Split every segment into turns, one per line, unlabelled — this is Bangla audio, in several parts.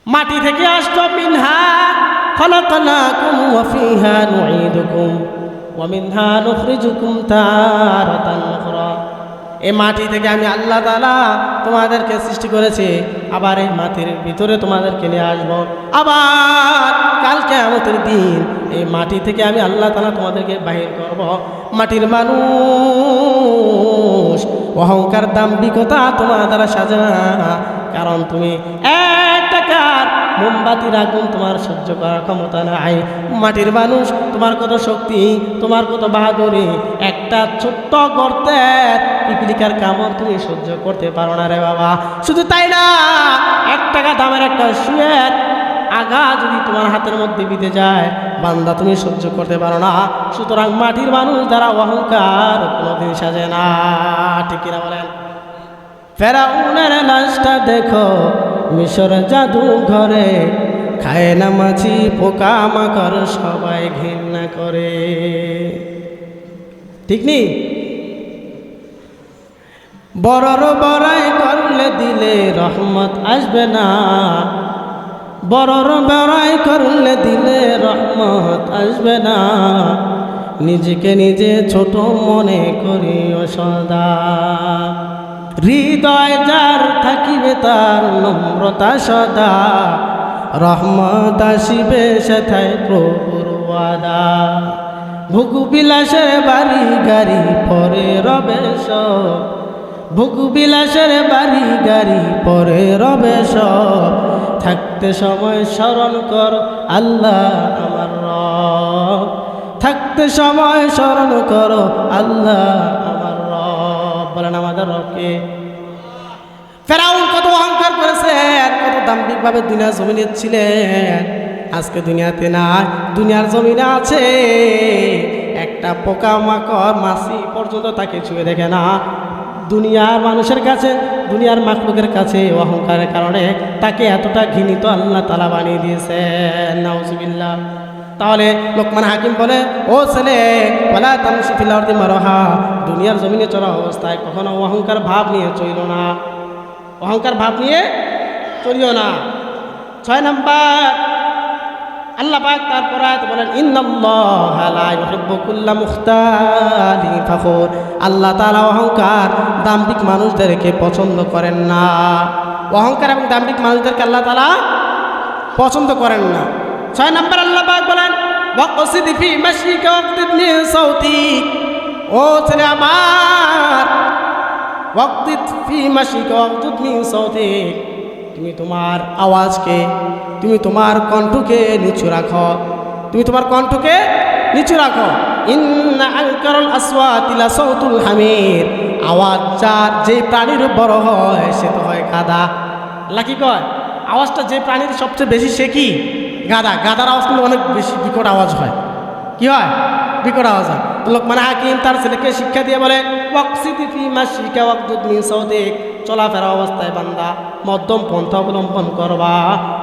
মাটি থেকে আসছো, মিনহা খলাকনাকুম ওয়া ফিহা নুঈদুকুম ওয়া মিনহা নুখরিজুকুম তারাতান উখরা। এই মাটি থেকে আমি আল্লাহ তাআলা তোমাদেরকে সৃষ্টি করেছি, আবার এই মাটির ভিতরে তোমাদেরকে নিয়ে আসবো, আবার কাল কিয়ামতের দিন এই মাটি থেকে আমি আল্লাহ তাআলা তোমাদেরকে বাহির করব। মাটির মানুষ, অহংকার দাম্ভিকতা তোমার দ্বারা সাজা, কারণ তুমি এক টাকার মোমবাতির আগুন তোমার সহ্য করার ক্ষমতা নাই। মাটির মানুষ, তোমার কত শক্তি, তোমার কত বাহাদুরি, একটা ছোট্ট গর্তের পিপিলিকার কামড় তুমি সহ্য করতে পারো না রে বাবা। শুধু তাই না, 1 টাকা দামের একটা শুয়ের আগা যদি তোমার হাতের মধ্যে বিঁধে যায় বান্দা, তুমি সহ্য করতে পারো না। সুতরাং মাটির মানুষ দ্বারা অহংকার কোনোদিন সাজে না, ঠিক কিনা বলেন? ফেরাউনের লাশটা দেখো মিশর জাদু ঘরে, খায় না মাছি পোকা মাকড় সবাই ঘৃণা করে, ঠিক নি? বড়র বড়াই করলে দিলে রহমত আসবে না, বড়র বড়াই করলে দিলে রহমত আসবে না, নিজেকে নিজে ছোট মনে করিও সদা। হৃদয় যার থাকিবে তার নম্রতা সদা, রহমত আসিবে সেথায় প্রভুর ওয়াদা। ভোগ বিলাসের বাড়ি গাড়ি পরে রবে সব, ভোগ বিলাসের বাড়ি গাড়ি পরে রবে সব, থাকতে সময় স্মরণ কর আল্লাহ আমার রব, থাকতে সময় স্মরণ করো আল্লাহ আমার রব। বলেন আমাদের রবকে। ফেরাউন কত অহংকার করেছেন, কত দাম্ভিকভাবে দুনিয়ার জমিনে ছিলেন, আজকে দুনিয়াতে নাই, দুনিয়ার জমিনে আছে। একটা পোকা মাকড় মাছি পর্যন্ত তাকে ছুঁয়ে দেখে না। দুনিয়ার মানুষের কাছে, দুনিয়ার মাখলুকের কাছে অহংকারের কারণে তাকে এতটা ঘৃণিত আল্লাহ তাআলা বানিয়ে দিয়েছেন। নাউজুবিল্লাহ। তাহলে লোকমান হাকিম বলে, ও ছেলে, ওয়ালা তামশি ফিল আরদি মারহা, দুনিয়ার জমিনে চলা অবস্থায় কখনো অহংকার ভাব নিয়ে চলিও না, অহংকার ভাব নিয়ে চলিও না। 6 নাম্বার আল্লাহ পাক তারপর আয়াতে বলেন, ইন্নাল্লাহা লা ইউহিব্বু কুল্লা মুখতালিন ফাখুর, আল্লাহ তাআলা অহংকার দাম্ভিক মানুষদেরকে পছন্দ করেন না। অহংকার এবং দাম্ভিক মানুষদেরকে আল্লাহ তাআলা পছন্দ করেন না। 6 নাম্বার আল্লাহ পাক বলেন, ওয়াকসিদ ফি মাশিকা ওয়াকসিদ মিন সাউতিক, ও ছেলে আমার, ওয়াকসিদ ফি মাশিকা ওয়াকসিদ মিন সাউতিক, তুমি তোমার আওয়াজকে, তুমি তোমার কণ্ঠকে নিচু রাখো, তুমি তোমার কণ্ঠকে নিচু রাখো। ইন্না আনকারুল আসওয়াতি লা সাউতুল হামির, আওয়াজ যার যে প্রাণীর বড় হয় সে তো হয় গাধা। আল্লাহ কি কয়? আওয়াজটা যে প্রাণীর সবচেয়ে বেশি সে কি? গাধা। গাধার আওয়াজ কিন্তু অনেক বেশি বিকট আওয়াজ হয়। কি হয়? বিকট আওয়াজ হয়। তো লোকমান হাকিম তার ছেলেকে শিক্ষা দিয়ে বলে, ওয়াকসিদি ফি মাশিকা ওয়াকদুদ মিন সাউতিক, চলাফেরা অবস্থায় বান্দা মধ্যম পন্থা অবলম্বন করবা,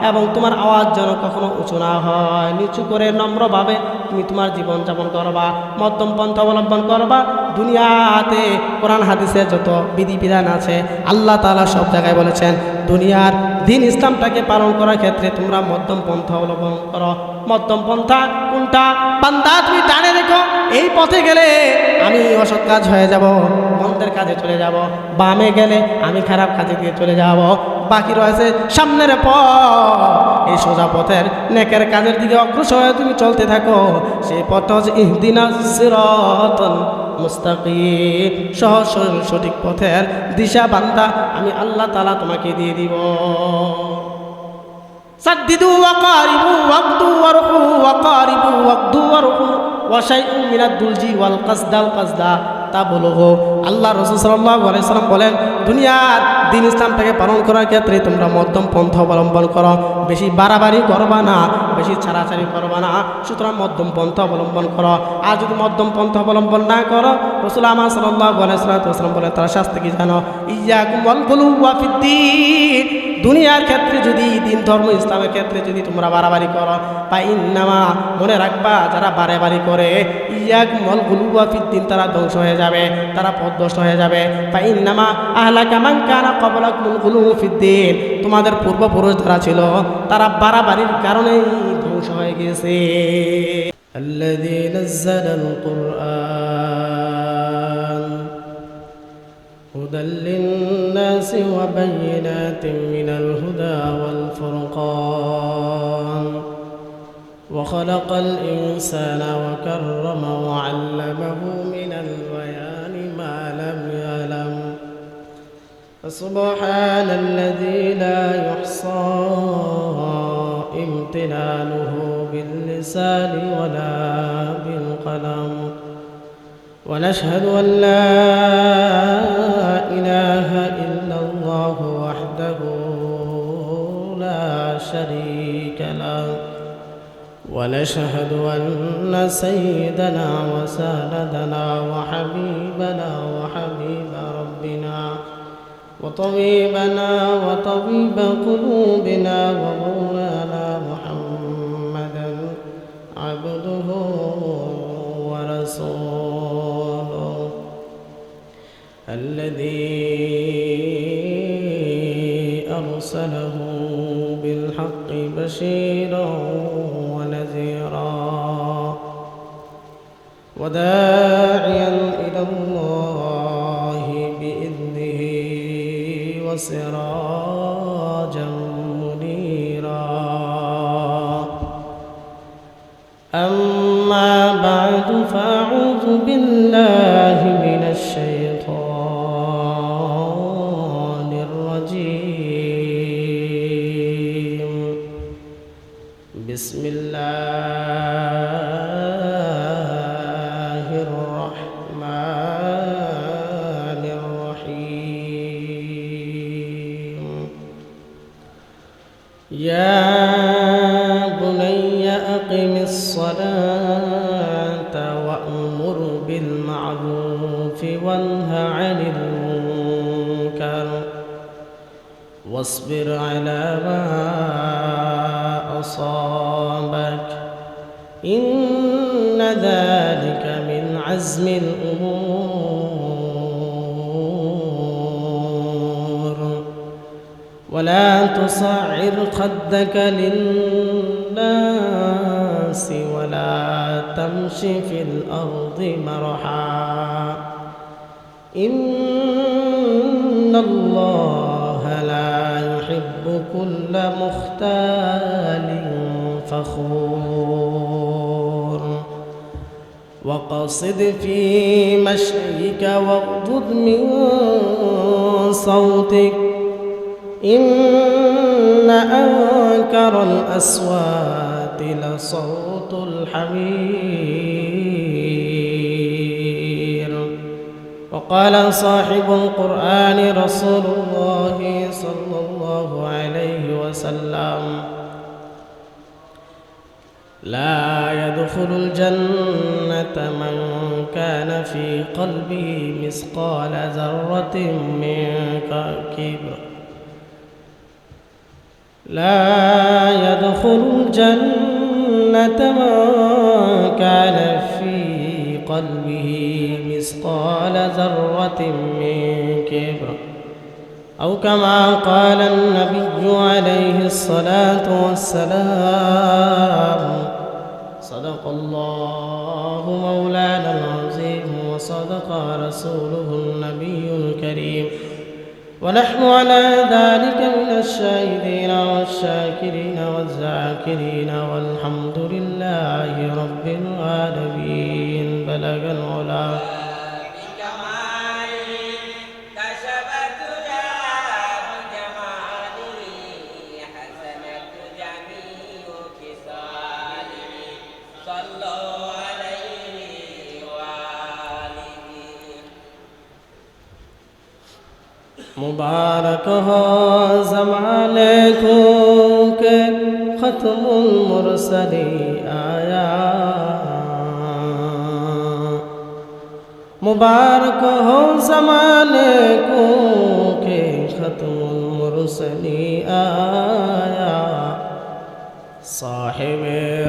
এবং তোমার আওয়াজ যেন কখনো উঁচু না হয়, নিচু করে নম্রভাবে তুমি তোমার জীবনযাপন করবা, মধ্যম পন্থা অবলম্বন করবা। দুনিয়াতে কোরআন হাদিসে যত বিধিবিধান আছে আল্লাহ তাআলা সব জায়গায় বলেছেন, দুনিয়ার দিন ইসলামটাকে পালন করার ক্ষেত্রে তোমরা মধ্যম পন্থা অবলম্বন করো। মধ্যম পন্থা কোনটা? বান্দা তুমি ডানে রেখো, এই পথে গেলে আমি অসৎ কাজ হয়ে যাব, মন্দের কাজে চলে যাব, বামে গেলে আমি খারাপ কাজে দিয়ে চলে যাব, বাকি রয়েছে সামনের পথ, এই সোজা পথের নেকের কাজের দিকে অগ্রসর হয়ে তুমি চলতে থাকো। সেই পথটা হচ্ছে ইহদিনাস সিরাতাল মুস্তাকিম, সহজ সরল সঠিক পথের দিশা বান্দা আমি আল্লাহ তাআলা তোমাকে দিয়ে দিব। সাদ্দিদু ওয়া কারিবু ওয়াকদু ওয়ারহু ওয়া কারিবু ওয়াকদু ওয়ারহু ওয়া শাইউম মিনাদ দুলজি ওয়াল কাসদাল কাসদা তাবলুহু। আল্লাহ রাসূল সাল্লাল্লাহু আলাইহি সাল্লাম বলেন, দুনিয়ার দিন ইসলামটাকে পালন করার ক্ষেত্রে তোমরা মধ্যম পন্থা অবলম্বন করো, বেশি বাড়াবাড়ি করবা না, বেশি ছাড়াছাড়ি করবা না, সুতরাং মধ্যম পন্থা অবলম্বন করো। আর যদি মধ্যম পন্থা অবলম্বন না করো, রাসূল আমার সাল্লাল্লাহু আলাইহি ওয়াসাল্লাম বলে তার শাস্তি কি জানো? ইয়াকুম ওয়াল গুলুওয়া ফিদ্দীন, দুনিয়ার ক্ষেত্রে যদি দিন ধর্ম ইসলামের ক্ষেত্রে যদি তোমরা বাড়াবাড়ি করো, ফাইন্নামা মনে রাখবা যারা বাড়াবাড়ি করে ইয়াকমুল গুলুওয়া ফিদ্দিন তারা ধ্বংস হয়ে যাবে, তারা পথভ্রষ্ট হয়ে যাবে। ফাইন্নামা আহলাকা মান কানা ক্বাবলাকুমুল গুলুউ ফিদ্দিন তোমাদের পূর্বপুরুষ যারা ছিল তারা বাড়াবাড়ির কারণেই ধ্বংস হয়ে গেছে। الذي نزل القرآن هدى للناس وبينات من الهدى والفرقان وخلق الإنسان وكرمه وعلمه من البيان ما لم يعلم فسبحان الذي لا يحصى امتنانه باللسان ولا بالقلم ونشهد أن لا إله إلا الله وحده لا شريك له ونشهد أن سيدنا وسندنا وحبيبنا وحبيب ربنا وطبيبنا وطبيب قلوبنا ومولانا محمدا عبده ورسوله الذي أرسله بالحق بشيرا ونذيرا وداعيا إلى الله بإذنه وسراجا منيرا أما بعد فأعوذ بالله من الشيطان الرجيم بسم الله الرحمن الرحيم يا بني أقم الصلاة وأمر بالمعروف وانه عن المنكر واصبر على ما أصابك إن ذلك من عزم الأمور ولا تصعر خدك للناس ولا تمش في الأرض مرحا إن الله لا يحب كل مختال فخور وقصد في مشيك واغضض من صوتك إن أنكر الأصوات لصوت الحمير وقال صاحب القرآن رسول الله صلى الله عليه وسلم لا يدخل الجنة من كان في قلبه مثقال ذرة من كبر لا يدخل الجنة من كان في قلبه مثقال ذرة من كبر أو كما قال النبي عليه الصلاة والسلام صدق الله مولانا العظيم وصدق رسوله النبي الكريم ونحن على ذلك من الشاهدين والشاكرين والذاكرين والحمد لله رب العالمين بلغ العلا मुबारक हो ज़माने को के ख़त्मुल मुरसली आया मुबारक हो ज़माने को के ख़त्मुल मुरसली आया, साहिब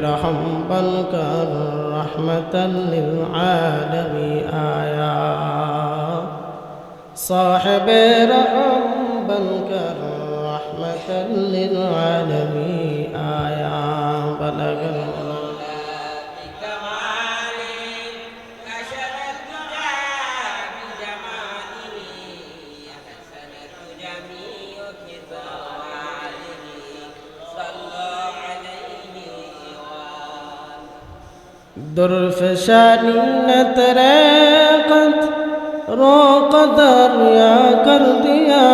रहम बनकर रहमतल लिल आलमी आया, साहिब रहम बनकर रहमतल लिल आलमी आया। बलगल दुर्फशानी न तरेक़त रो कदर या कर दिया,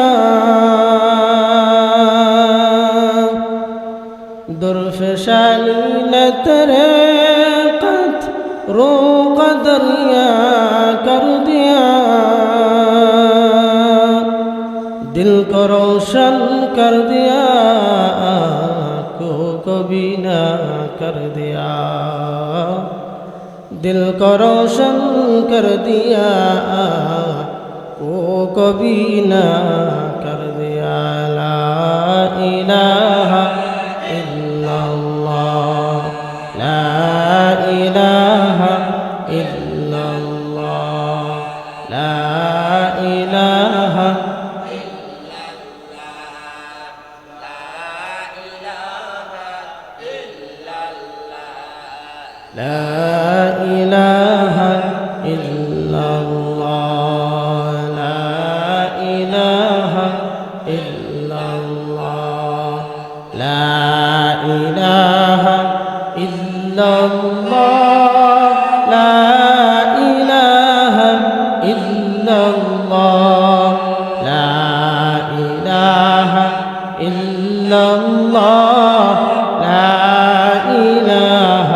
दुर्फशानी न तरेक़त रो कदर या कर दिया, दिल को रोशन कर दिया, को कभी ना कर दिया, दिल को रोशन कर दिया, वो कभी ना कर दिया। ला इलाहा इल्लल्लाह, ला इलाहा इल्लल्लाह, ला इलाहा لا إله إلا الله، لا إله إلا الله، لا إله إلا الله، لا إله إلا الله، لا إله إلا الله، لا إله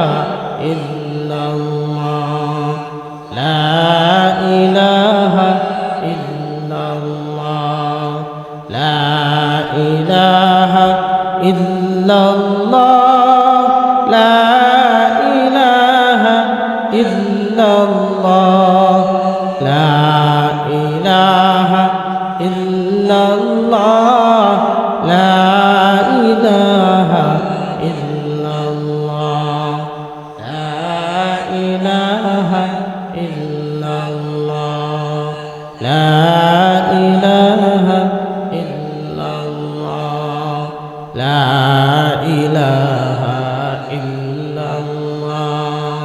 إلا الله، لا إله إلا الله، لا إله إلا الله، لا إله إلا الله، لا إله إلا الله، لا إله إلا الله، لا إله إلا الله، لا إله إلا الله،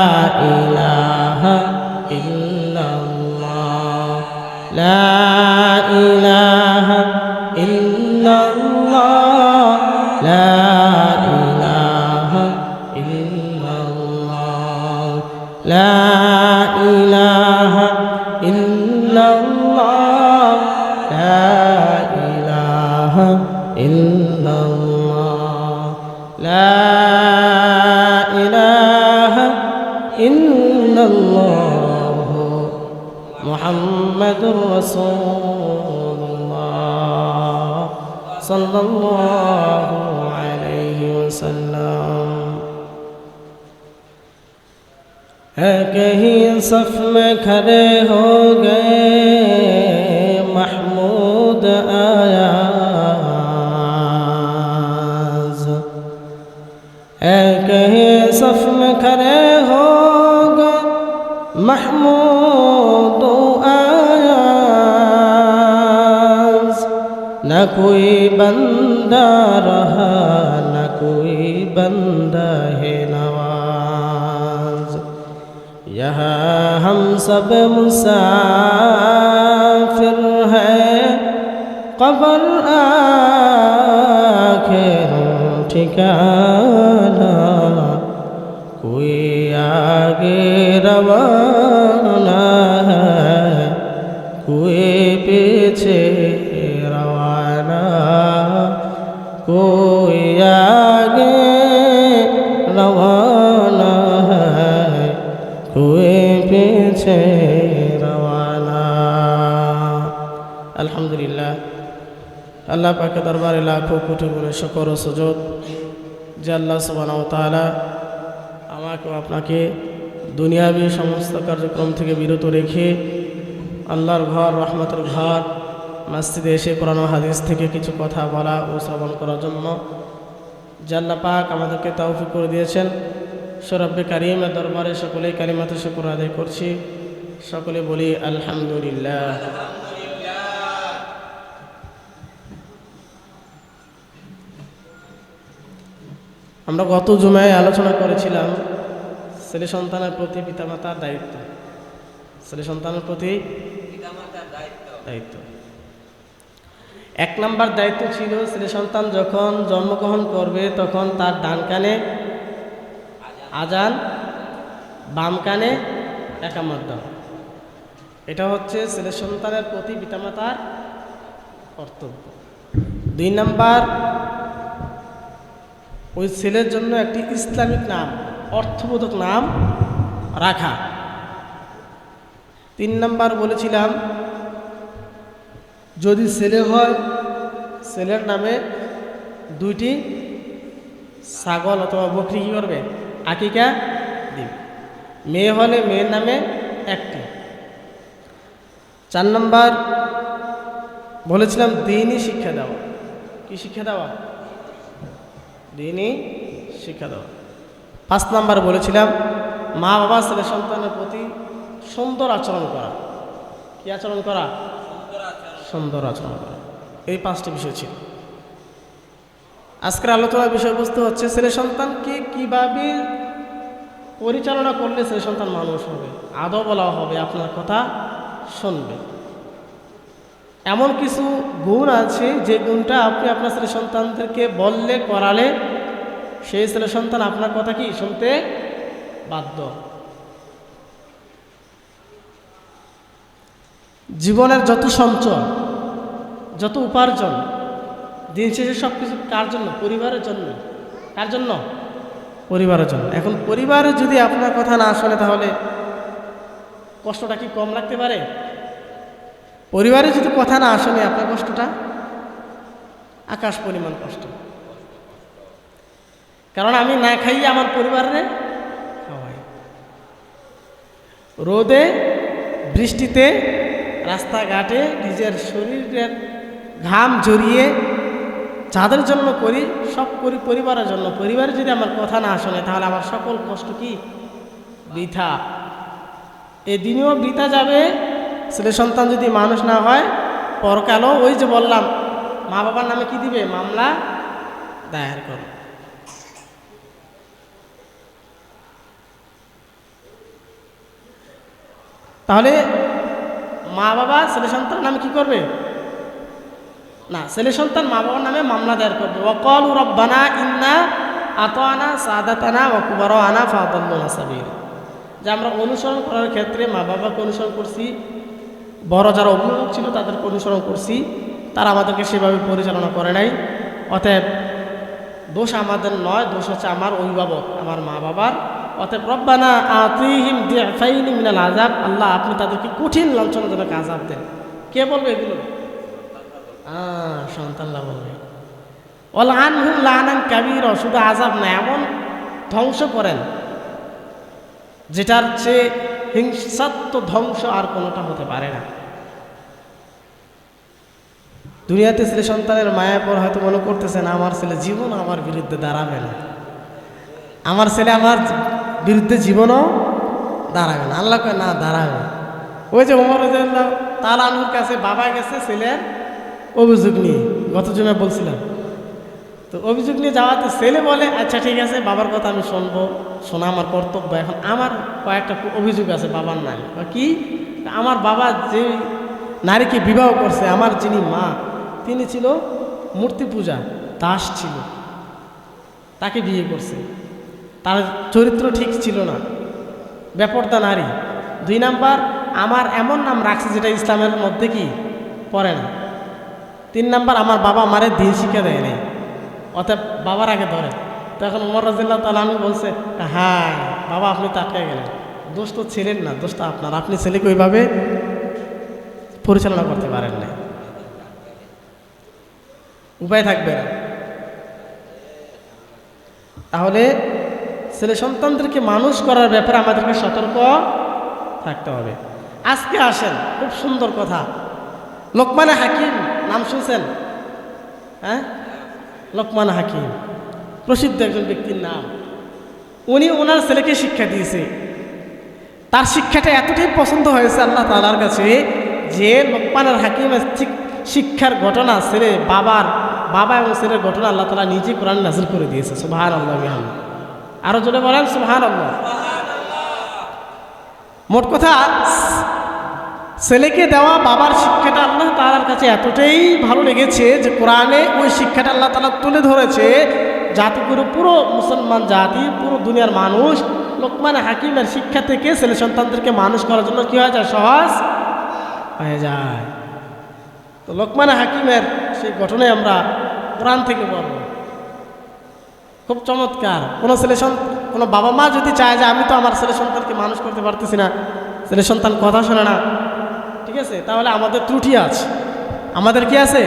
لا إله إلا الله، لا إله إلا الله، لا إله إلا الله، لا إله إلا الله، لا إله إلا الله، لا إله إلا الله، محمد رسول الله صلى الله عليه وسلم। है कहीं सफ में खड़े हो गए, महमूद आयाज़, है कहीं सफ में खड़े हो गए, महमूद आयाज़, न कोई बंदा रहा, न कोई बंदा है नवाज, यहाँ हम सब मुसाफिर हैं, क़ब्र आखिर ठिकाना, कोई आगे रवाना है, कोई पीछे रवाना, कोई आगे रवाना है, कोई पीछे रवाना। अल्हम्दुलिल्लाह, আল্লাহ পাকের দরবারে লাখো কোটি গুণে শুকর ও সুজুদ যে আল্লাহ সুবহানাহু ওয়া তাআলা আমাকে আপনাকে দুনিয়াবি সমস্ত কার্যক্রম থেকে বিরত রেখে আল্লাহর ঘর, রহমতের ঘর মসজিদে এসে কোরআন ও হাদিস থেকে কিছু কথা বলা ও শ্রবণ করার জন্য যে আল্লাহ পাক আমাদেরকে তৌফিক করে দিয়েছেন। রব্বে কারীমের দরবারে সকলেই কালিমাতে শুকর আদায় করছি, সকলে বলি আলহামদুলিল্লাহ। আমরা গত জুমায় আলোচনা করেছিলাম ছেলে সন্তানের প্রতি পিতামাতার দায়িত্ব। ছেলে সন্তানের প্রতি দায়িত্ব 1 নম্বর দায়িত্ব ছিল ছেলে সন্তান যখন জন্মগ্রহণ করবে তখন তার ডান কানে আজান, বাম কানে একামত দেওয়া। এটা হচ্ছে ছেলে সন্তানের প্রতি পিতামাতার কর্তব্য। 2 নম্বর, ওই ছেলের জন্য একটি ইসলামিক নাম, অর্থবোধক নাম রাখা। 3 নম্বর বলেছিলাম যদি ছেলে হয় ছেলের নামে 2টি ছাগল অথবা বকরি কী করবে, আকিকা দিবে। মেয়ে হলে মেয়ের নামে 1টি। 4 নম্বর বলেছিলাম দ্বীনি শিক্ষা দেওয়া। কি শিক্ষা দেওয়া? দ্বীনি শিক্ষা দেওয়া। 5 নম্বর বলেছিলাম মা বাবা ছেলে সন্তানের প্রতি সুন্দর আচরণ করা। কি আচরণ করা? সুন্দর আচরণ করা। এই 5টি বিষয় ছিল। আজকের আলোচনার বিষয়বস্তু হচ্ছে ছেলে সন্তানকে কিভাবে পরিচালনা করলে ছেলে সন্তান মানুষ হবে, আদব বলা হবে, আপনার কথা শুনবে। এমন কিছু গুণ আছে যে গুণটা আপনি আপনার ছেলে সন্তানদেরকে বললে করালে সেই ছেলে সন্তান আপনার কথা কি শুনতে বাধ্য। জীবনের যত সঞ্চয়, যত উপার্জন, দিন শেষে সব কিছু কার জন্য? পরিবারের জন্য। কার জন্য? পরিবারের জন্য। এখন পরিবারে যদি আপনার কথা না শোনে তাহলে কষ্টটা কি কম লাগতে পারে? পরিবারে যদি কথা না শোনে আপনার কষ্টটা আকাশ পরিমাণ কষ্ট। কারণ আমি না খাইয়ে আমার পরিবারে খাওয়াই, রোদে বৃষ্টিতে রাস্তাঘাটে নিজের শরীরের ঘাম ঝরিয়ে যাদের জন্য করি সব করি পরিবারের জন্য। পরিবারে যদি আমার কথা না শোনে তাহলে আমার সকল কষ্ট কি বৃথা। এই দিনেও বৃথা যাবে ছেলে সন্তান যদি মানুষ না হয়, পরকালও ওই যে বললাম মা বাবার নামে কি দিবে? মামলা দায়ের করো। তাহলে মা বাবা ছেলে সন্তানের নামে কি করবে? না, ছেলে সন্তান মা বাবার নামে মামলা দায়ের করবে। ওয়াকালু রব্বানা ইন্না আতানা সাদাতানা ওয়া কুবারানা ফাদাল্লুনা সাবিলা। যে আমরা অনুসরণ করার ক্ষেত্রে মা বাবাকে অনুসরণ করছি, বড় যারা অভিভাবক ছিল তাদেরকে অনুসরণ করছি, তারা আমাদেরকে সেভাবে পরিচালনা করে নাই। অতএব দোষ আমাদের নয়, দোষ হচ্ছে আমার অভিভাবক, আমার মা বাবার। অতএব রব্বানা আতিহিম দি'ফাইনি মিনাল আযাব, আল্লাহ আপনি তাদেরকে কঠিন লাঞ্ছনাজনক আযাব দেন। কে বলবে এগুলো? সন্তানরা বলবে। ওয়ালআনহুম লানান কাবীরা, শুধু আযাব না, এমন ধ্বংস করেন যেটার চেয়ে হিংসাত্মক ধ্বংস আর কোনোটা হতে পারে না। দুনিয়াতে ছেলে সন্তানের মায়া পর হয়তো মনে করতেছেন আমার ছেলে জীবন আমার বিরুদ্ধে দাঁড়াবে না, আমার ছেলে আমার বিরুদ্ধে জীবনও দাঁড়াবে না। আল্লাহ কয় না, দাঁড়াবে। ওই যে ওমর রাদিয়াল্লাহু তাআলা আনহুর কাছে বাবা গেছে ছেলের অভিযোগ নিয়ে, গত জুমায় বলছিলাম। তো অভিযোগ নিয়ে যাওয়াতে ছেলে বলে আচ্ছা ঠিক আছে বাবার কথা আমি শুনবো, শোনা আমার কর্তব্য। এখন আমার কয়েকটা অভিযোগ আছে বাবার নামে। কি? আমার বাবা যে নারীকে বিবাহ করছে, আমার যিনি মা তিনি ছিল মূর্তি পূজা, দাস ছিল, তাকে বিয়ে করছে, তার চরিত্র ঠিক ছিল না, বেপরদা নারী। 2 নাম্বার, আমার এমন নাম রাখছে যেটা ইসলামের মধ্যে কি পড়ে না। 3 নাম্বার, আমার বাবা আমারে দিন শিক্ষা দেয় নাই, অতএব বাবার আগে ধরে। তখন ওমর রাদিয়াল্লাহু তাআলা আনহু বলছে হ্যাঁ বাবা আপনি তো আটকে গেলেন, দোষ তো ছিলেন না, দোষটা আপনার, আপনি ছেলেকে ওইভাবে পরিচালনা করতে পারেন না, উপায় থাকবে না। তাহলে ছেলে সন্তানদেরকে মানুষ করার ব্যাপারে আমাদেরকে সতর্ক থাকতে হবে। আজকে আসেন, খুব সুন্দর কথা, লোকমান হাকিম নাম শুনছেন? হ্যাঁ, লোকমান হাকিম প্রসিদ্ধ একজন ব্যক্তির নাম। উনি ওনার ছেলেকে শিক্ষা দিয়েছে। তার শিক্ষাটা এতটাই পছন্দ হয়েছে আল্লাহ তাআলার কাছে যে লোকমানের হাকিমের শিক্ষার ঘটনা ছেলে বাবা এবং ছেলের ঘটনা আল্লাহ তাআলা নিজে কোরআন নাযিল করে দিয়েছে। সুবহানাল্লাহ। আরো জোরে বলেন সুবহানাল্লাহ। মোট কথা, ছেলেকে দেওয়া বাবার শিক্ষাটা আল্লাহ তাআলার কাছে এতটাই ভালো লেগেছে যে কোরআনে ওই শিক্ষাটা আল্লাহ তাআলা তুলে ধরেছে, যাতে করে পুরো মুসলমান জাতি, পুরো দুনিয়ার মানুষ লোকমান হাকিমের শিক্ষা থেকে ছেলে সন্তানদেরকে মানুষ করার জন্য কী হয়ে যায়? সহজ হয়ে যায়। তো লোকমান হাকিমের সেই ঘটনায় আমরা কোরআন থেকে পড়ব। খুব চমৎকার। কোনো বাবা মা যদি চায় যে আমি তো আমার ছেলে সন্তানকে মানুষ করতে পারতেছি না, ছেলে সন্তান কথা শোনে না, ঠিক আছে, তাহলে আমাদের ত্রুটি আছে। আমাদের কি আছে?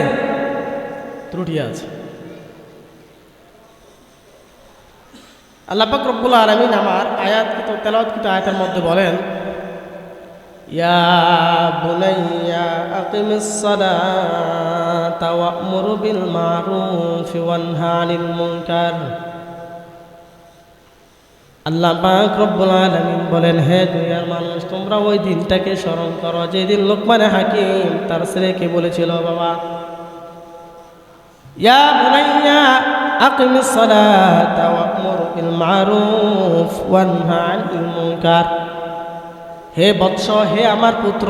ত্রুটি আছে। আল্লাহ পাক রব্বুল আলামিন আমার তেলাওয়াতকৃত আয়াতের মধ্যে বলেন, ইয়া বুনাইয়া আকিমিস সালাতা ওয়া'মুর বিল মা'রুফি ওয়ানহা আনিল মুনকার। আল্লাহ পাক রব্বুল আলামিন বলেন, হে দুনিয়ার মানুষ, তোমরা ওই দিনটাকে স্মরণ করো যেদিন লোকমান হাকিম তার ছেলেকে বলেছিল, বাবা, ইয়া বুনাইয়া আকিমিস সালাতা ওয়া'মুর বিল মা'রুফ ওয়ানহা আনিল মুনকার। হে বৎস, হে আমার পুত্র,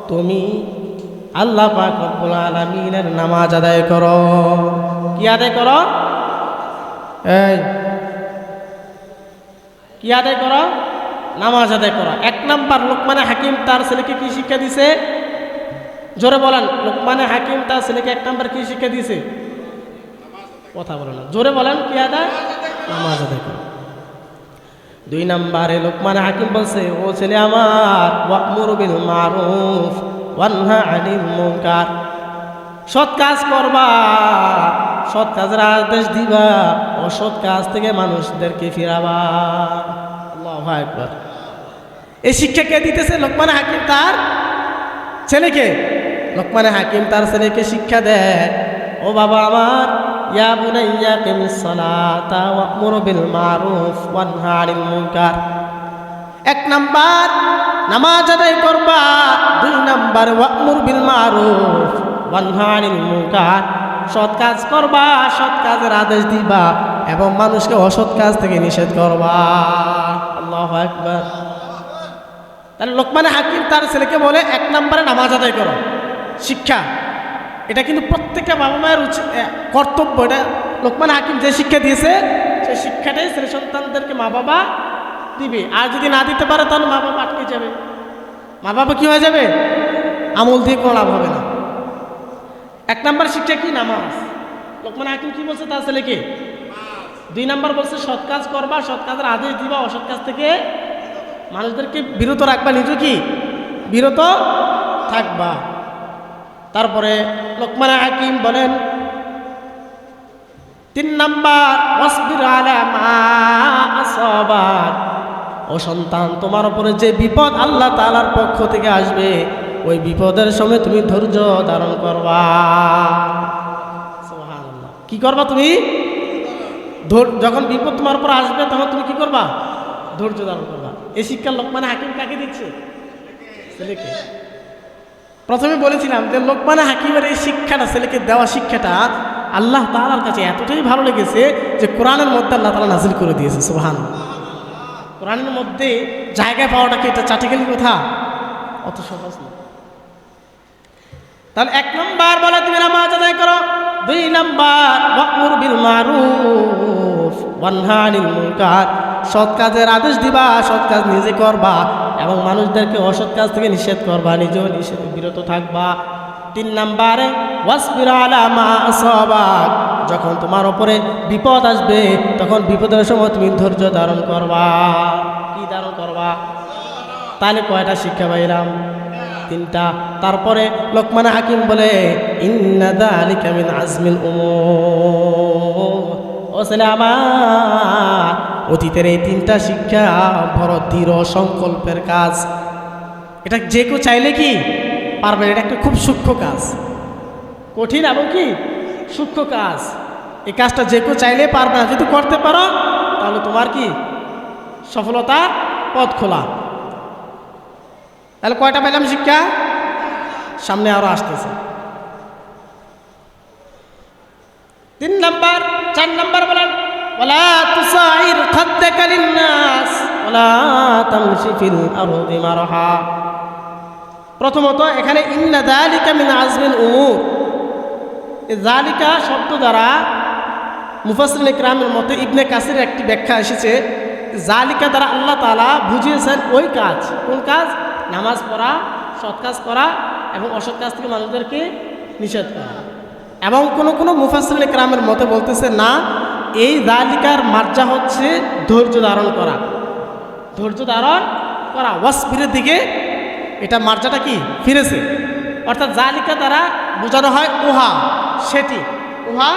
তুমি আল্লাহ পাক রব্বুল আলামিনের নামাজ আদায় করো। কি আদায় করো? কি আদায় করো? নামাজ আদায় করো। এক নাম্বার, লোকমানে হাকিম তার ছেলেকে কি শিক্ষা দিছে? জোরে বলেন, লোকমানে হাকিম তার ছেলেকে এক নাম্বার কি শিক্ষা দিছে? কথা বলেন না, জোরে বলেন। কি আদায়? নামাজ আদায় করো। দুই নাম্বারে লোকমান হাকিম বলছে, ও ছেলে আমার, ওয়া'মুর বিল মা'রুফ ওয়ানহা আনিল মুনকার। সৎ কাজ করবা, সৎ কাজের আদেশ দিবা, অসৎ কাজ থেকে মানুষদেরকে ফিরাবা। আল্লাহু আকবার। এই শিক্ষা কে দিতেছে? লোকমান হাকিম তার ছেলেকে। লোকমান হাকিম তার ছেলেকে শিক্ষা দেয়, ও বাবা আমার, ইয়া বুনাইয়া আকিমিস সালাতা ওয়া'মুর বিল মা'রুফ ওয়ানহা আনিল মুনকার। এক নাম্বার নামাজ আদায় করবা, দুই নাম্বার ওয়া'মুর বিল মা'রুফ ওয়ানহা আনিল মুনকার। সৎ কাজ করবা, সৎ কাজের আদেশ দিবা এবং মানুষকে অসৎ কাজ থেকে নিষেধ করবা। আল্লাহু আকবার। তাহলে লোকমান হাকিম তার ছেলেকে বলে, এক নম্বরে নামাজ আদায় করো। শিক্ষা, এটা কিন্তু প্রত্যেকটা বাবা মায়ের কর্তব্য। এটা লোকমান হাকিম যে শিক্ষা দিয়েছে, সেই শিক্ষাটাই ছেলে সন্তানদেরকে মা বাবা দিবে। আর যদি না দিতে পারে তাহলে মা বাবা আটকে যাবে। মা বাবা কি হয়ে যাবে? আমল দিয়ে কোনো লাভ হবে না। এক নম্বর শিক্ষা কি? নামাজ। লোকমান হাকিম কি বলছে তার ছেলেকে? দুই নাম্বার বলছে সৎ কাজ করবা, সৎ কাজের আদেশ দিবা, অসৎ কাজ থেকে মানুষদেরকে বিরত রাখবা, নিজে কি বিরত থাকবা। তারপরে লোকমান হাকিম বলেন, তিন নাম্বার, ওয়াসবির আলা মা আসাবাক। ও সন্তান, তোমার উপরে যে বিপদ আল্লাহ তাআলার পক্ষ থেকে আসবে, ওই বিপদের সময় তুমি ধৈর্য ধারণ করবা। সুবহানাল্লাহ। কি করবা তুমি? যখন বিপদ তোমার উপর আসবে তখন তুমি কি করবা? ধৈর্য ধারণ করবা। এই শিক্ষা লোকমান হাকিম কাকে দিচ্ছে? ছেলেকে। প্রথমে বলেছিলাম যে লোকমান হাকিমের এই শিক্ষাটা, ছেলেকে দেওয়া শিক্ষাটা আল্লাহ তাআলার কাছে এতটাই ভালো লেগেছে যে কোরআনের মধ্যে আল্লাহ তাআলা নাযিল করে দিয়েছে। সুবহানাল্লাহ। কোরআনের মধ্যে জায়গা পাওয়াটা কি এটা চাটিখালি কথা? অত সহজ না। তাহলে এক নম্বর বলে তুমি নামাজ আদায় করো, দুই নাম্বার ওয়া'মুর বিল মা'রুফ ওয়ানহা আনিল মুনকার। সৎ কাজের আদেশ দিবা, সৎ কাজ নিজে করবা এবং মানুষদেরকে অসৎ কাজ থেকে নিষেধ করবা, নিজেও বিরত থাকবা। তিন নাম্বারে ওয়াসবির আলা মা আসাবাক। যখন তোমার উপরে বিপদ আসবে তখন বিপদের সময় তুমি ধৈর্য ধারণ করবা। কি ধারণ করবা? তাহলে কয়টা শিক্ষা পাইলাম? তিনটা। তারপরে লোকমান হাকিম বলে, ইন্না যালিকা মিন আজমিল উমুর। ও ছেলে আমার, অতীতের এই তিনটা শিক্ষা বড় দৃঢ় সংকল্পের কাজ। এটা যে কেউ চাইলে কি পারবে না। এটা একটা খুব সূক্ষ্ম কাজ, কঠিন এবং কি সূক্ষ্ম কাজ। এই কাজটা যে কেউ চাইলে পারবে না। যদি করতে পারো তাহলে তোমার কি সফলতার পথ খোলা। তাহলে কয়টা পেলাম শিক্ষা? সামনে আরো আসতেছে। 3 নাম্বার, 4 নাম্বার বলেন ওয়ালা তুসাইর খাদ্দাকা লিন-নাস ওয়ালা তামশি ফিল আরদি মারহা। প্রথমত এখানে ইন্না যালিকা মিন আজমিল উমুর, এই যালিকা শব্দ দ্বারা মুফাসসিরিন ইকরামের মতে ইবনে কাসিরের একটি ব্যাখ্যা এসেছে, যালিকা দ্বারা আল্লাহ তাআলা বুঝিয়েছেন ওই কাজ। কোন কাজ? নামাজ পড়া, সৎ কাজ করা এবং অসৎ কাজ থেকে মানুষদেরকে নিষেধ করা। এবং কোনো মুফাসসিরিন ইকরামের মতে বলতেছে না, এই যালিকার মার্জা হচ্ছে ধৈর্য ধারণ করা, ধৈর্য ধারণ করা। ওয়াসবিরের দিকে এটা মার্জাটা কি ফিরেছে। অর্থাৎ জালিকা দ্বারা বোঝানো হয় উহা সেটি, উহা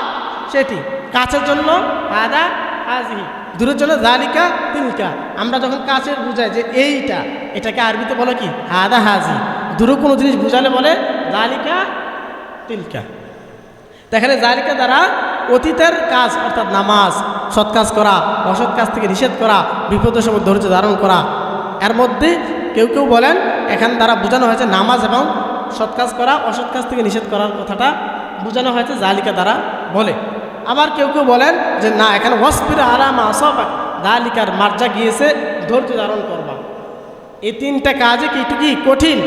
সেটি। কাছের জন্য হাদা হাজিহি, দূরের জন্য জালিকা তিলকা। আমরা যখন কাছের বুঝাই যে এইটা, এটাকে আরবিতে বলে কি হাদা হাজি। দূরে কোনো জিনিস বুঝালে বলে জালিকা তিলকা। এখানে জালিকা দ্বারা অতীতের কাজ অর্থাৎ নামাজ, সৎ কাজ করা, অসৎ কাজ থেকে নিষেধ করা, বিপদের সময় ধৈর্য ধারণ করা। এর মধ্যে কেউ কেউ বলেন এখান দ্বারা বোঝানো হয়েছে নামাজ এবং সৎ কাজ করা, অসৎ কাজ থেকে নিষেধ করার কথাটা বোঝানো হয়েছে জালিকা দ্বারা বলে। আবার কেউ কেউ বলেন যে না, এখানে ওয়াসবির আলা মা আসাবাক, জালিকার মার্জা গিয়েছে ধৈর্য ধারণ করবা। এই 3টা কাজে কি একটু কি কঠিন।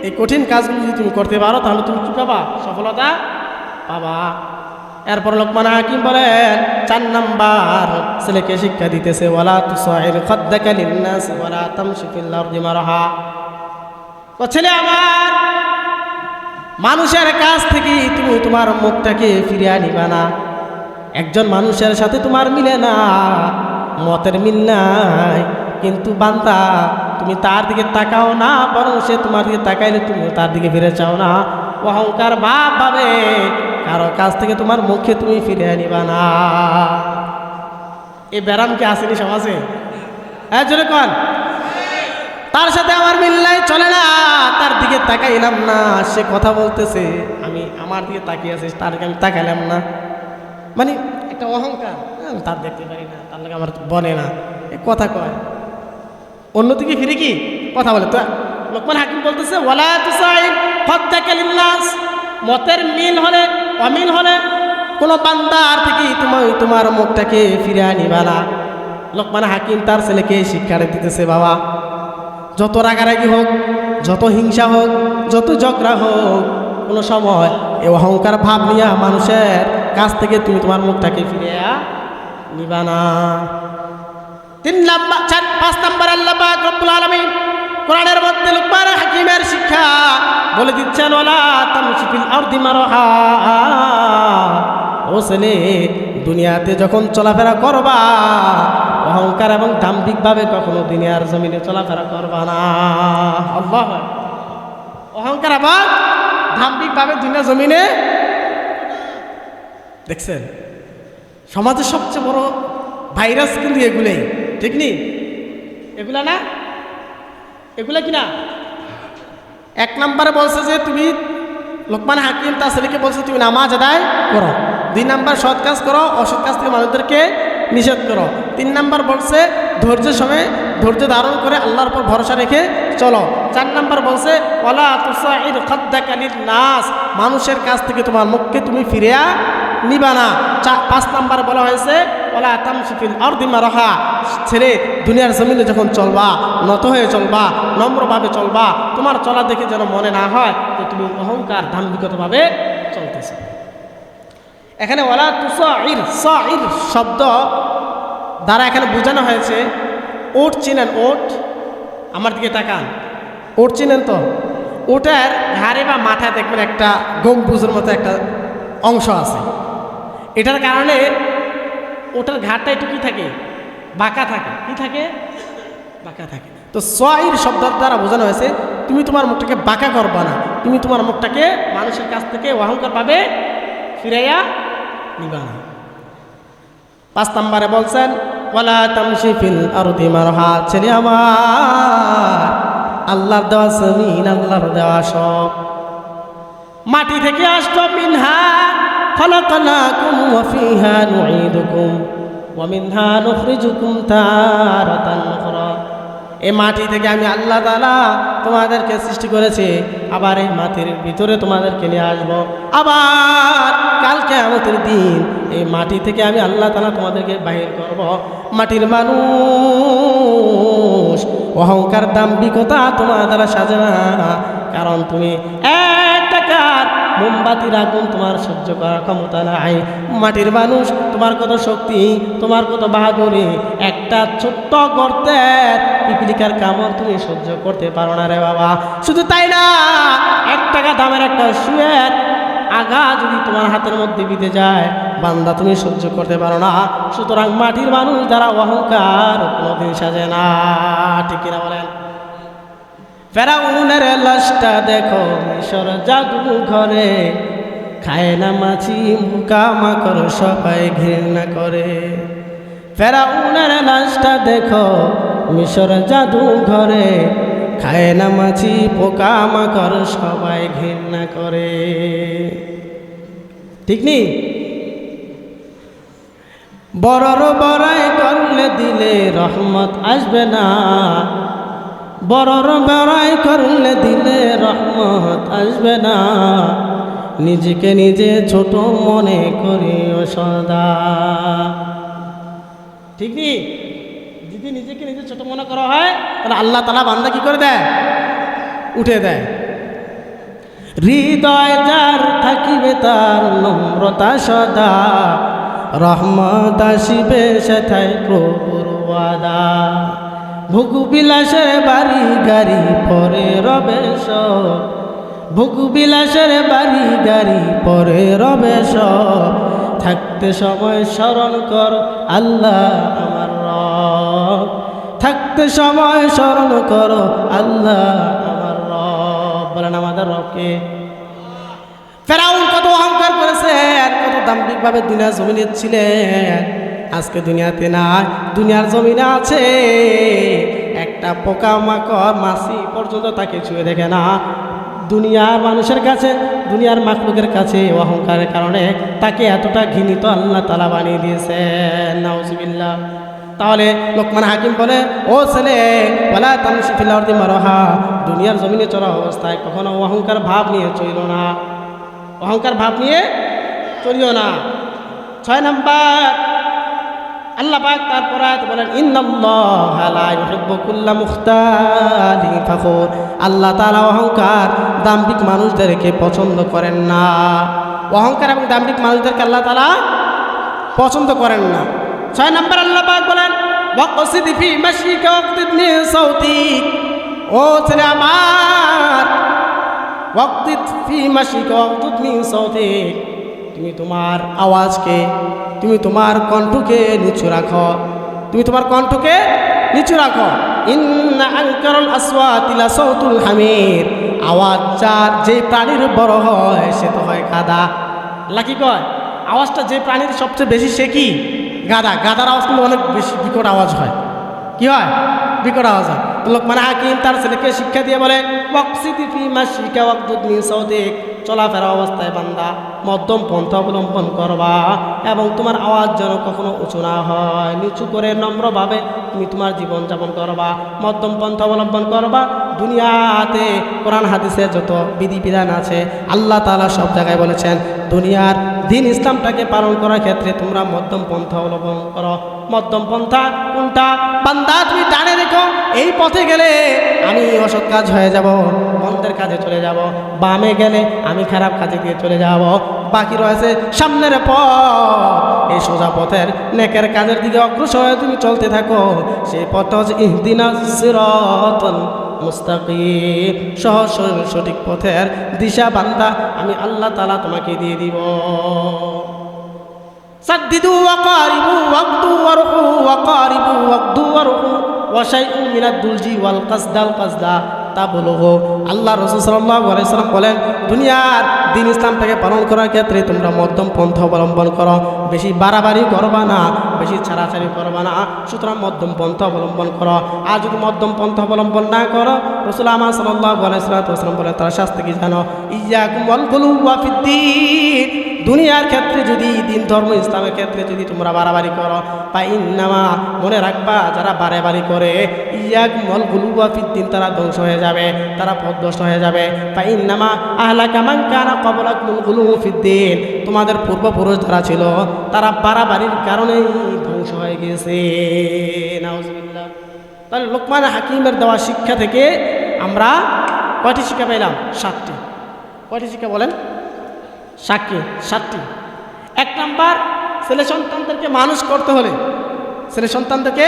এই কঠিন কাজগুলো যদি তুমি করতে পারো তাহলে তুমি কি পাবা? সফলতা পাবা। এরপর লোকমান হাকিম বলেন 4 নাম্বার ছেলেকে শিক্ষা দিতেছে ওয়ালা তুসাইর খাদ্দাকা লিন-নাস ওয়ালা তামশি ফিল আরদি মারহা। তো ছেলে আমার, মানুষের কাছ থেকে তুমি তোমার মুখটাকে ফিরিয়ে নিবা না। একজন মানুষের সাথে তোমার মিলে না, মতের মিল নাই, কিন্তু বান্দা তুমি তার দিকে তাকাও না, বরং সে তোমার দিকে তাকাইলে তুমি তার দিকে ফিরে চাও না। অহংকার ভাব ভাবে কারো কাছ থেকে তোমার মুখে তুমি ফিরে নিবা না। এই ব্যারাম কি আসেনি সমাজে? হ্যাঁ জোরে কন। তার সাথে আমার মিল নাই, চলে না, তার দিকে তাকাইলাম না, সে কথা বলতেছে, আমি আমার দিকে তাকিয়ে আছি, তার দিকে আমি তাকাইলাম না। মানে একটা অহংকার, তার দেখতে পারি না, তার লাগে আমার বনে না, এ কথা কয়। অন্যদিকে ফিরে কি কথা বলে। তো লোকমান হাকিম বলতেছে ওয়ালা তুসাইর খাদ্দাকা লিন-নাস, মতের মিল হলে অমিল হলে কোনো বান্দার থেকে তুমি তোমার মুখটাকে ফিরে নিবা না। লোকমান হাকিম তার ছেলেকে শিক্ষা দিতেছে, বাবা যত রাগারাগি হোক, যত হিংসা হোক, যত ঝগড়া হোক, কোনো সময় এই অহংকার ভাব নিয়ে মানুষের কাছ থেকে তুমি তোমার মুখটাকে ফিরে নিবা না। 5 নাম্বার আল্লাহ পাক রব্বুল আলামিন কোরআনের মধ্যে লোকমান হাকিমের শিক্ষা বলে দিচ্ছেন ওয়ালা তামশি ফিল আরদি মারহা। ও ছেলে, দুনিয়াতে যখন চলাফেরা করবা অহংকার এবং দাম্ভিকভাবে কখনো দুনিয়ার জমিনে চলাফেরা করবা না। আল্লাহ, অহংকার এবং দাম্ভিকভাবে দুনিয়ার জমিনে। দেখছেন সমাজের সবচেয়ে বড় ভাইরাস কিন্তু এগুলোই, ঠিক নি? এগুলা না, এগুলা কি না? 1 নম্বরে বলছে যে তুমি, লোকমান হাকিম তার ছেলেকে বলছে তুমি নামাজ আদায় করো। 2 নাম্বার সৎ কাজ করো, অসৎ কাজ থেকে মানুষদেরকে নিষেধ করো। 3 নাম্বার বলছে ধৈর্যের সময় ধৈর্য ধারণ করে আল্লাহর উপর ভরসা রেখে চলো। 4 নাম্বার বলছে ওয়ালা তুসাইর খাদ্দাকা লিন-নাস, মানুষের কাছ থেকে তোমার মুখকে তুমি ফিরিয়া নিবা না। 5 নাম্বার বলা হয়েছে ওয়ালা তামশি ফিল আরদি মারহা, ছেলে দুনিয়ার জমিনে যখন চলবা নত হয়ে চলবা, নম্রভাবে চলবা, তোমার চলা দেখে যেন মনে না হয় যে তুমি অহংকার দাম্ভিকতাভাবে চলতেছো। এখানে ওয়ালা তুসাইর, সাইর শব্দ দ্বারা এখানে বোঝানো হয়েছে ওট। চিনেন ওট? আমার দিকে তাকান, ওট চিনেন তো? ওটার ঘাড়ে বা মাথায় দেখবেন একটা গম্বুজের মতো একটা অংশ আছে। এটার কারণে ওটার ঘাটটা একটু কি থাকে, বাঁকা থাকে। কি থাকে? বাঁকা থাকে। তো সাইর শব্দের দ্বারা বোঝানো হয়েছে তুমি তোমার মুখটাকে বাঁকা করবা না, তুমি তোমার মুখটাকে মানুষের কাছ থেকে অহংকার ভাবে ফিরাইয়া নিবা না। 5 নম্বরে বলছেন ওয়ালা তামশি ফিল আরদি মারহা, ছেলে আমার আল্লাহর দেওয়া জমিন, আল্লাহর দেওয়া সব। মাটি থেকে আসছো, মিনহা খলাকনাকুম ওয়া ফিহা নুঈদুকুম ওয়া মিনহা নুখরিজুকুম তারাতান উখরা। এই মাটি থেকে আমি আল্লাহ তাআলা তোমাদেরকে সৃষ্টি করেছি, আবার এই মাটির ভিতরে তোমাদেরকে নিয়ে আসবো। আবার কাল কিয়ামতের দিন এই মাটি থেকে আমি আল্লাহ তাআলা তোমাদেরকে বাহির করব। মাটির মানুষ, অহংকার দাম্ভিকতা তোমার দ্বারা সাজে না, কারণ তুমি এক টাকার মোমবাতির আগুন তোমার সহ্য করার ক্ষমতা নাই। মাটির মানুষ, তোমার কত শক্তি, তোমার কত বাহাদুরি, একটা ছোট্ট গর্তের পিপিলিকার কামড় তুমি সহ্য করতে পারো না রে বাবা। শুধু তাই না, 1 টাকা দামের একটা শুয়ের আগা যদি তোমার হাতের মধ্যে বিঁধে যায় বান্দা, তুমি সহ্য করতে পারো না। সুতরাং মাটির মানুষ যারা অহংকার কোনোদিন সাজে না, ঠিক কিনা বলেন? ফেরাউনের লাশটা দেখো মিশর জাদু ঘরে, খায় না মাছি পোকা মাকড় সবাই ঘৃণা করে। ফেরাউনের লাশটা দেখো মিশর জাদু ঘরে, খায় না মাছি পোকা মাকড় সবাই ঘৃণা করে। ঠিক নি? বড়র বড়াই করলে দিলে রহমত আসবে না, বড়র বড়াই করলে দিলে রহমত আসবে না। নিজেকে নিজে ছোট মনে করিও সদা। ঠিক নি? যদি নিজেকে নিজে ছোট মনে করা হয় তাহলে আল্লাহ তাআলা বান্দা কি করে দেয়? উঠে দেয়। হৃদয় যার থাকিবে তার নম্রতা সদা, রহমত আসিবে সেথায় প্রভুর ওয়াদা। ভোগ বিলাসের বাড়ি গাড়ি পরে রবে সব, ভোগ বিলাসের বাড়ি গাড়ি পরে রবে সব। থাকতে সময় স্মরণ কর আল্লাহ আমার রব, থাকতে সময় স্মরণ করো আল্লাহ আমার রব। বলেন আমাদের রবকে। ফেরাউন কত অহংকার করেছে, কত দাম্ভিকভাবে দুনিয়ার জমিনে ছিলেন, আজকে দুনিয়াতে নাই, দুনিয়ার জমিনে আছে। একটা পোকা মাকড় মাছি পর্যন্ত তাকে ছুঁয়ে দেখে না। দুনিয়ার মানুষের কাছে, দুনিয়ার মাখলুকের কাছে অহংকারের কারণে তাকে এতটা ঘৃণিত আল্লাহ তাআলা বানিয়ে দিয়েছেন। নাউজুবিল্লাহ। তাহলে লোকমান হাকিম বলে, ও ছেলে, ওয়ালা তামশি ফিল আরদি মারহা, দুনিয়ার জমিনে চলা অবস্থায় কখনো অহংকার ভাব নিয়ে চলিও না, অহংকার ভাব নিয়ে চলিও না। 6 নাম্বার আল্লাহ পাক তারপর আয়াতে বলেন, ইন্নাল্লাহা লা ইউহিব্বু কুল্লা মুখতালিন ফাখুর। আল্লাহ তাআলা অহংকার দাম্ভিক মানুষদেরকে পছন্দ করেন না। অহংকার এবং দাম্ভিক মানুষদেরকে আল্লাহ তাআলা পছন্দ করেন না। 6 নাম্বার আল্লাহ পাক বলেন, ওয়াকসিদ ফি মাশিকা ওয়াকসিদ মিন সাউতিক। ও ছেলে আমার, ওয়াকসিদ ফি মাশিকা ওয়াকসিদ মিন সাউতিক, তুমি তোমার আওয়াজকে, তুমি তোমার কণ্ঠকে নিচু রাখো, তুমি তোমার কণ্ঠকে নিচু রাখো। ইন্না আনকারুল আসওয়াতি লা সাউতুল হামির। আওয়াজ যার যে প্রাণীর বড় হয় সে তো হয় গাধা। আল্লাহ কি কয়? আওয়াজটা যে প্রাণীর সবচেয়ে বেশি সে কি? গাধা। গাধার আওয়াজ কিন্তু অনেক বেশি বিকট আওয়াজ হয়। কি হয়? বিকট আওয়াজ হয়। তো লোকমান হাকিম তার ছেলেকে শিক্ষা দিয়ে বলে, ওয়াকসিদি ফি মাশিকা ওয়াকদুদ মিন সাউতিক, চলাফেরা অবস্থায় বান্দা মধ্যম পন্থা অবলম্বন করবা এবং তোমার আওয়াজ যেন কখনো উঁচু না হয়, নিচু করে নম্রভাবে তুমি তোমার জীবনযাপন করবা, মধ্যম পন্থা অবলম্বন করবা। দুনিয়াতে কোরআন হাদিসে যত বিধিবিধান আছে আল্লাহ তাআলা সব জায়গায় বলেছেন, দুনিয়ার দিন ইসলামটাকে পালন করার ক্ষেত্রে তোমরা মধ্যম পন্থা অবলম্বন করো। মধ্যম পন্থা কোনটা? বান্দা তুমি ডানে রেখো, এই পথে গেলে আমি অসৎ কাজ হয়ে যাব, মন্দের কাজে চলে যাব, বামে গেলে আমি খারাপ কাজে দিয়ে চলে যাব, বাকি রয়েছে সামনের পথ, এই সোজা পথের নেকের কাজের দিকে অগ্রসর হয়ে তুমি চলতে থাকো। সেই পথটা হচ্ছে ইহদিনাস সিরাতাল মুস্তাকিম, সহজ সরল সঠিক পথের দিশা বান্দা আমি আল্লাহ তাআলা তোমাকে দিয়ে দিব। সাদ্দিদু ওয়াকারিবু ওয়াকদু ওয়ারহু ওয়াকারিবু ওয়াকদু ওয়ারহু ওয়া শাইউন মিনাদ দুলজি ওয়াল কাসদাল কাসদা। তাবলুগু। আল্লাহ রাসূল সাল্লাল্লাহু আলাইহি ওয়াসাল্লাম বলেন, দুনিয়ার দিন ইসলামটাকে পালন করার ক্ষেত্রে তোমরা মধ্যম পন্থা অবলম্বন করো, বেশি বাড়াবাড়ি করবা না, বেশি ছাড়াছাড়ি করবা না, সুতরাং মধ্যম পন্থা অবলম্বন করো। আর যদি মধ্যম পন্থা অবলম্বন না করো, রাসূল আমার সাল্লাল্লাহু আলাইহি ওয়াসাল্লাম বলেন, তার শাস্তি কি জানো? ইয়াকুম ওয়াল গুলুওয়া ফিদ্দীন। দুনিয়ার ক্ষেত্রে যদি দিন ধর্ম ইসলামের ক্ষেত্রে যদি তোমরা বাড়াবাড়ি করো, বা ইন্নামা, মনে রাখবা যারা বাড়াবাড়ি করে, ইয়াকুম ওয়াল গুলুওয়া ফিদ্দীন, তারা ধ্বংস হয়ে যাবে, তারা পথভ্রষ্ট হয়ে যাবে। বা ইন্নামা আহলাকা মান কানা ক্বাবলাকুমুল গুলুউ ফিদ্দীন, তোমাদের পূর্বপুরুষ যারা ছিল তারা বাড়াবাড়ির কারণেই ধ্বংস হয়ে গেছে। নাউজুবিল্লাহ। তাহলে লোকমান হাকিমের দেওয়া শিক্ষা থেকে আমরা কয়টি শিক্ষা পেলাম? 7টি। কয়টি শিক্ষা বলেন? 7টি। 1 নাম্বার, ছেলে সন্তানদেরকে মানুষ করতে হলে, ছেলে সন্তানদেরকে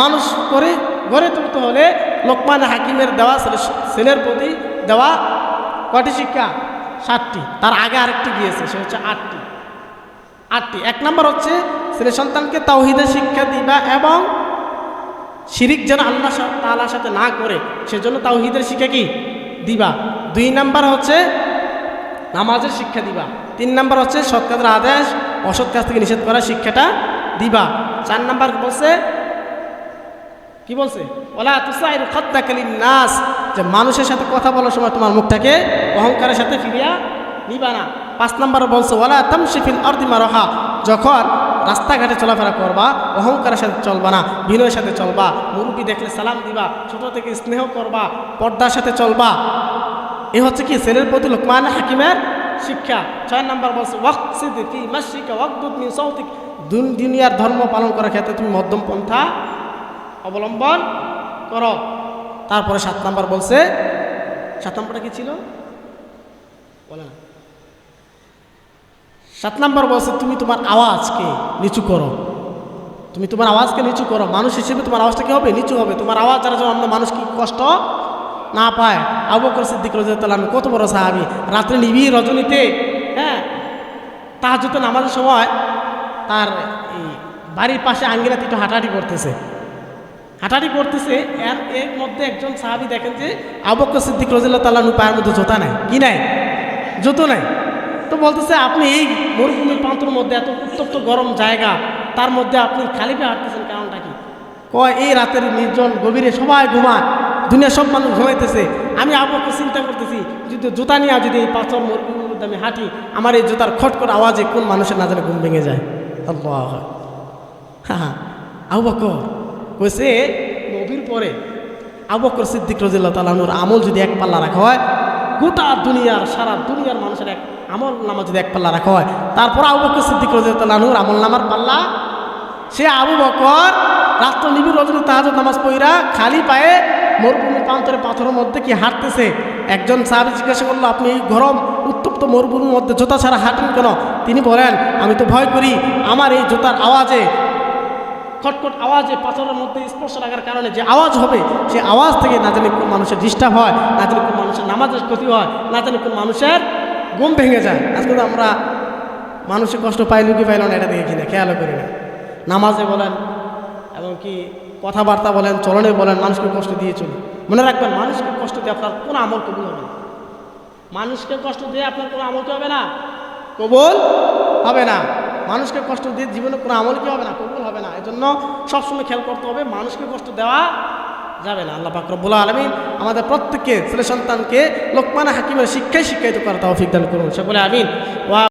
মানুষ করে গড়ে তুলতে হলে লোকমান হাকিমের দেওয়া ছেলের প্রতি দেওয়া কয়টি শিক্ষা? 7টি। তার আগে আরেকটি গিয়েছে, সে হচ্ছে 8টি। 1 নাম্বার হচ্ছে ছেলে সন্তানকে তাওহীদের শিক্ষা দিবা এবং শিরিক যেন আল্লাহ তাআলার সাথে না করে সেজন্য তাওহীদের শিক্ষা কি দিবা। 2 নাম্বার হচ্ছে নামাজের শিক্ষা দিবা। 3 নাম্বার হচ্ছে সৎ কাজের আদেশ, অসৎ কাজ থেকে নিষেধ করার শিক্ষাটা দিবা। 4 নাম্বার বলছে, কি বলছে? ওয়ালা তুসাইর খাদ্দাকা লিন-নাস, যে মানুষের সাথে কথা বলার সময় তোমার মুখটাকে অহংকারের সাথে ফিরিয়া নিবা না। 5 নাম্বার বলছে ওয়ালা তামশি ফিল আরদি মারহা, যখন রাস্তাঘাটে চলাফেরা করবা অহংকারের সাথে চলবা না, বিনয়ের সাথে চলবা, মুরব্বি দেখলে সালাম দিবা, ছোট থেকে স্নেহ করবা, পর্দার সাথে চলবা। এ হচ্ছে কি ছেলের প্রতি লোকমান হাকিমের শিক্ষা। 6 নাম্বার বলছে ওয়াকসিদ ফি মাশরিকা ওয়াগদুদ মিন সাউতিক, দুনিয়ার ধর্ম পালন করার ক্ষেত্রে তুমি মধ্যম পন্থা অবলম্বন করো। তারপরে 7 নাম্বার বলছে, 7 নাম্বারটা কি ছিল বলে না? 7 নাম্বার বলছে তুমি তোমার আওয়াজকে নিচু করো, তুমি তোমার আওয়াজকে নিচু করো। মানুষ হিসেবে তোমার আওয়াজটা কি হবে? নিচু হবে। তোমার আওয়াজ যারা যেন অন্য মানুষ কি কষ্ট না পায়। আবু বকর সিদ্দিক রাদিয়াল্লাহু আনহু কত বড় সাহাবী, রাত্রে নিবিড় রজনীতে, তাহাজ্জুদের নামাজের সময় তার এই বাড়ির পাশে আঙ্গিনাতে একটু হাঁটাহাঁটি করতেছে, এর মধ্যে একজন সাহাবী দেখেন যে আবু বকর সিদ্দিক রাদিয়াল্লাহু তাআলা পায়ের মধ্যে জুতা নাই, কি নাই? জুতো নাই। তো বলতেছে আপনি এই মরুভূমির প্রান্তর মধ্যে এত উত্তপ্ত গরম জায়গা, তার মধ্যে আপনি খালি পায়ে হাঁটতেছেন, কারণটা কি? কয় এই রাতের নির্জন গভীরে সবাই ঘুমায়, দুনিয়ার সব মানুষ ঘুমাইতেছে, আমি আবু বকর চিন্তা করতেছি যদি জুতা নিয়ে যদি এই পাথর মরুভূমির মধ্যে আমি হাঁটি, আমার এই জুতার খটখট আওয়াজে কোন মানুষের না জানে ঘুম ভেঙে যায়। আল্লাহ। আবু বকর কইছে নবীর পরে আবু বকর সিদ্দিক রাদিয়াল্লাহু তাআলা আনহুর আমল যদি এক পাল্লা রাখা হয়, গোটা দুনিয়ার সারা দুনিয়ার মানুষের এক আমল নামা যদি এক পাল্লা রাখা হয়, তারপর আবু বকর সিদ্দিক রাদিয়াল্লাহু তাআলা আনহুর আমল নামার পাল্লা, সে আবু বকর রাত্র নিবিড় রজনী তাহাজ্জুদ নামাজ পড়া খালি পায়ে মরুভূমির প্রান্তরে পাথরের মধ্যে কি হাঁটতেছে। একজন সাহাবী জিজ্ঞাসা করলো, আপনি এই গরম উত্তপ্ত মরুভূমির মধ্যে জুতা ছাড়া হাঁটেন কেন? তিনি বলেন, আমি তো ভয় করি আমার এই জুতার আওয়াজে, খটখট আওয়াজে পাথরের মধ্যে স্পর্শ লাগার কারণে যে আওয়াজ হবে, সে আওয়াজ থেকে না জানি কোন মানুষের ডিস্টার্ব হয়, না জানি কোন মানুষের নামাজের ক্ষতি হয়, না জানি কোন মানুষের ঘুম ভেঙে যায়। আজকে তো আমরা মানুষের কষ্ট পাইল কি পাইল না এটা দেখে কিনা খেয়ালও করি না। নামাজে বলেন এমনকি কথাবার্তা বলেন, চলনে বলেন, মানুষকে কষ্ট দিয়ে চলি। মনে রাখবেন, মানুষকে কষ্ট দিয়ে আপনার কোনো আমল কবুল হবে না। মানুষকে কষ্ট দিয়ে আপনার কোনো আমল কি হবে না? কবুল হবে না। মানুষকে কষ্ট দিয়ে জীবনে কোনো আমল কি হবে না? কবুল হবে না। এজন্য সবসময় খেয়াল করতে হবে, মানুষকে কষ্ট দেওয়া যাবে না। আল্লাহ পাক রব্বুল আলামিন আমাদের প্রত্যেককে ছেলে সন্তানকে লোকমান হাকিমের শিক্ষায় শিক্ষায়িত করার তৌফিক দান করুন। সকলে আমিন।